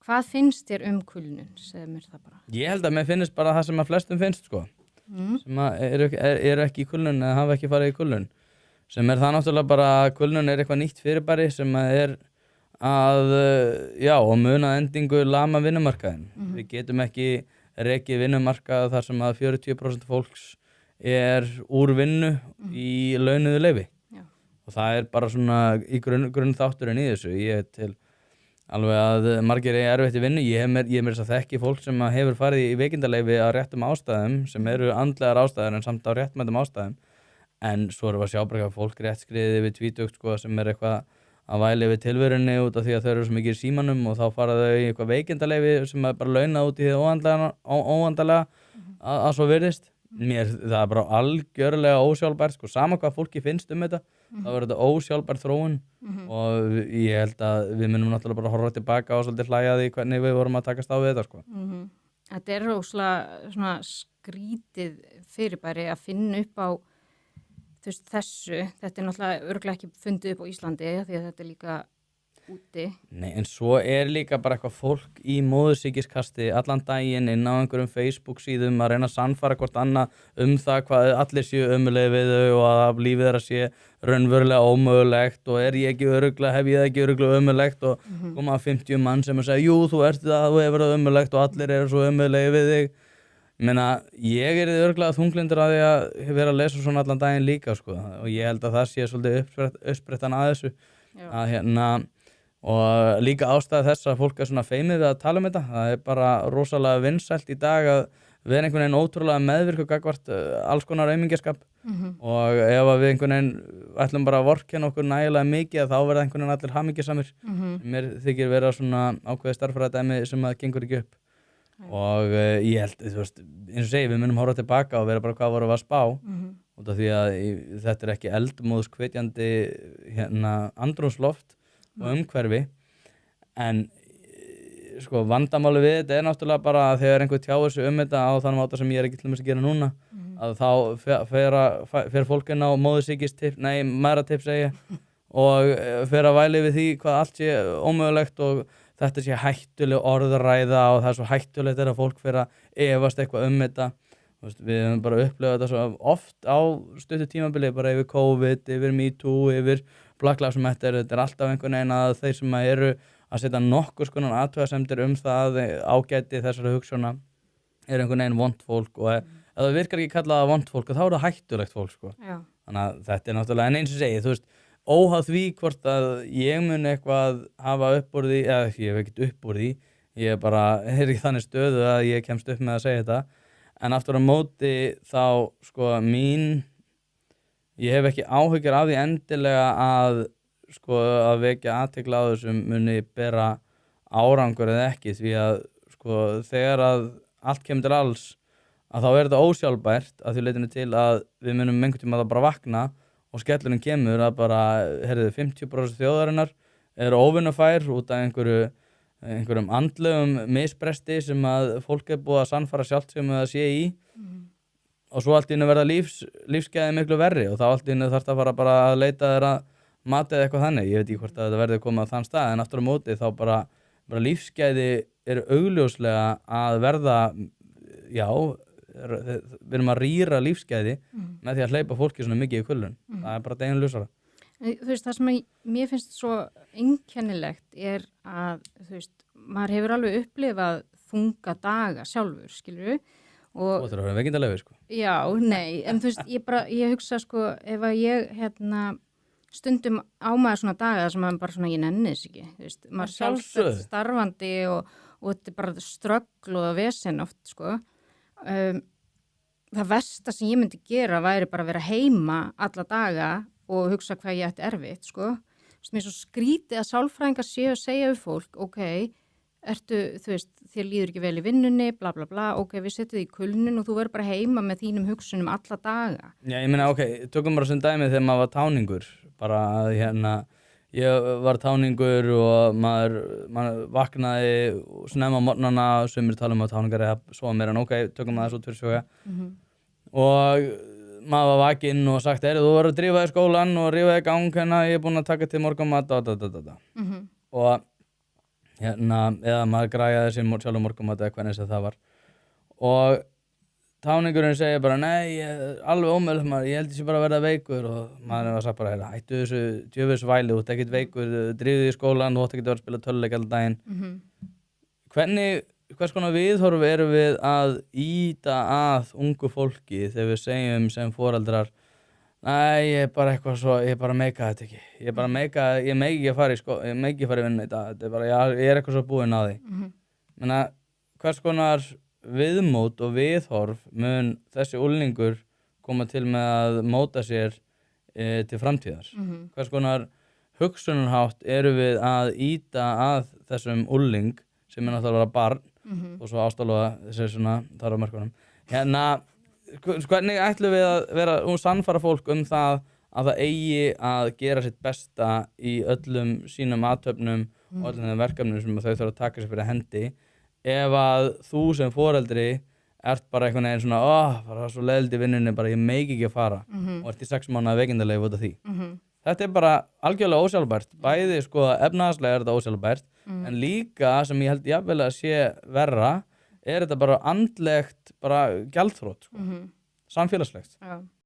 Hvað finnst þér kulnun? Segðu mér það bara. Ég held að mér finnst bara það sem að flestum finnst, sko. Sem að eru ekki í kulnun eða hafa ekki farið í kulnun. Sem það náttúrulega bara að kulnun eitthvað nýtt fyrirbæri sem að á munað endingu lama vinnumarkaðinn. Við getum ekki rekið vinnumarkað þar sem að 40% fólks úr vinnu í launuðu leyfi. Og það bara svona í grunn þátturinn í þessu. Ég til alveg að margir erfitt í vinnu. Ég meira þess að þekki fólk sem hefur farið í veikindaleyfi á réttum ástæðum sem eru andlegar ástæður en samt á réttmætum ástæðum. En svo erum við að sjá bara fólk réttskriðið við tvítugt sko, sem eitthvað að væli við tilverunni út af því að þau eru svo mikið í símanum og þá fara þau í eitthvað veikindaleyfi sem bara launað út í því óvandalega að svo virðist. Það bara algjörlega ósjálfbært sko, sama hvað fólki finnst þetta þá þetta ósjálfbært þróun og ég held að við munum náttúrulega bara horfa tilbaka og svolítið hlæja því hvernig við vorum að takast á við þetta sko. Þetta óslega svona skrítið fyrirbæri að finna upp á þessu, þetta náttúrulega örugglega ekki fundið upp á Íslandi því að þetta líka úti. Nei, en svo líka bara eitthvað fólk í móðursýkiskasti allan daginn inn á einhverjum Facebook síðum að reyna að sannfæra hvort annað það hvað allir séu ömurlegir við þau og að lífið þeirra sé raunverulega ómögulegt og hef ég ekki örugglega ömurlegt og koma 50 mann sem að segja jú, þú hefur það ömurlegt og allir eru svo ömurlegir við þig. Ég örugglega þunglindur að því að vera að lesa svona allan daginn líka sko og ég held að það sé svolítið uppsprettan að þessu að og líka ástæða þess að fólk svona feimið við að tala þetta. Það bara rosalega vinsælt í dag að vera einhvern veginn ótrúlega meðvirku gagnvart alls konar aumingjaskap og ef við einhvern veginn ætlum bara að vorkenna okkur nægilega mikið þá verða einhvern veginn allir hamingjusamir. Mér þykir vera svona ákveðið starffræðidæmi sem að gengur ekki upp og ég held, eins og segi, við munum horfa tilbaka og vera bara hvað vorum við að spá út af því að þetta ekki eldmóðskvetjandi andrúmsloft og umhverfi en sko vandamáli við þetta náttúrulega bara að þegar einhver tjáir sig þetta á þannig máta sem ég ekki til dæmis að gera núna að þá fer fólk inn á mæðratips og fer að væli við því hvað allt sé ómögulegt og þetta sé hættuleg orðræða og það svo hættulegt að fólk fer að efast eitthvað þetta. Við höfum bara upplifað þetta svo oft á stuttu tímabili bara yfir COVID, yfir MeToo, yfir Black Lives Matter. Þetta alltaf einhvern veginn að þeir sem eru að setja nokkurs konar athugasemdir það ágæti þessara hugsjóna einhvern veginn vont fólk og ef það virkar ekki kallað að vont fólk þá það hættulegt fólk sko. Þannig að þetta náttúrulega en eins og segi, óháð því hvort að ég mun eitthvað hafa upp úr því eða ég hef ekkert upp úr því, ég bara ekki þannig stöðu að ég kemst upp með að segja þetta en aftur á móti þá sko ég hef ekki áhyggjur af því endilega að vekja athygli á þessum muni bera árangur eða ekki því að sko þegar að allt kemur til alls að þá þetta ósjálfbært að því leytinu til að við munum einhvern tíma að bara vakna og skellurinn kemur að bara 50% þjóðarinnar eru óvinnufær út af einhverjum andlegum misbresti sem að fólk búið að sannfæra sjálft sem það sé í og svo allt í einu verða lífsgæði miklu verri og þá allt í einu þarf það bara að leita þeirra matið eitthvað þannig. Ég veit ekki hvort að þetta verði komið á þann stað en aftur á móti þá bara lífsgæði eru augljóslega að verða við erum að rýra lífsgæði með því að hleypa fólki svona mikið í kulnun. Það bara deginum ljósara. Það sem mér finnst svo einkennilegt að maður hefur alveg upplifað þunga daga sjálfur, skilurðu. Og það er að vera veikindaleyfi sko. Já, nei, en ég hugsa sko ef að ég stundum á maður svona daga sem maður bara svona ég nennis ekki, maður sjálfsagt starfandi og þetta bara ströggl og vesen oft sko. Það versta sem ég myndi gera væri bara að vera heima alla daga og hugsa hvað ég ætti erfitt sko. Mér er svo skrítið að sálfræðingar séu að segja við fólk, þér líður ekki vel í vinnunni, bla bla bla, við setjum þig í kulnun og þú verður bara heima með þínum hugsunum alla daga. Já, ég meina, tökum bara sem dæmi þegar maður var táningur, bara ég var táningur og maður vaknaði snemma á morgnana, sumir tala að táningar að sofa meira en tökum maður svo tvirrsjóga og maður var vakinn og sagt, þú verður að drífa í skólan og rífa í gang, ég er búin að taka til morgunmat og eða maður græjaði sér sjálfur morgunmat eða hvernig sem það var og táningurinn segir bara nei, alveg ómögulegt maður, ég held ég sé bara að verða veikur og maður var sagt bara, hættu þessu djöfisvæli, þú ert ekkert veikur, drífðu í skólan, þú átt ekki að vera að spila töluleik allan daginn. Hvers konar viðhorf erum við að ýta að ungu fólki þegar við segjum sem foreldrar nei, ég er bara eitthvað svo, ég bara meika þetta ekki, ég meiki ekki að fara í vinnu í dag, þetta er bara, ég er eitthvað svo búinn á því. Menna, hvers konar viðmót og viðhorf mun þessi unglingur koma til með að móta sér til framtíðar. Hvers konar hugsunarhátt eru við að ýta að þessum ungling sem er náttúrulega barn og svo ástálfa þessi svona þar á mörkunum. Hvernig ætlum við að vera sannfæra fólk það að það eigi að gera sitt besta í öllum sínum athöfnum og öllum þeim verkefnum sem þau þurfa að taka sér fyrir hendi ef að þú sem foreldri ert bara einhvern veginn svona bara svo leiðilegt í vinnunni, bara ég meik ekki að fara og ert í 6 mánaða veikindaleyfi út af því. Þetta er bara algjörlega ósjálfbært, bæði efnahagslega er þetta ósjálfbært en líka sem ég held jafnvel að sé verra er þetta bara andlegt bara gjaldþrot, samfélagslegt.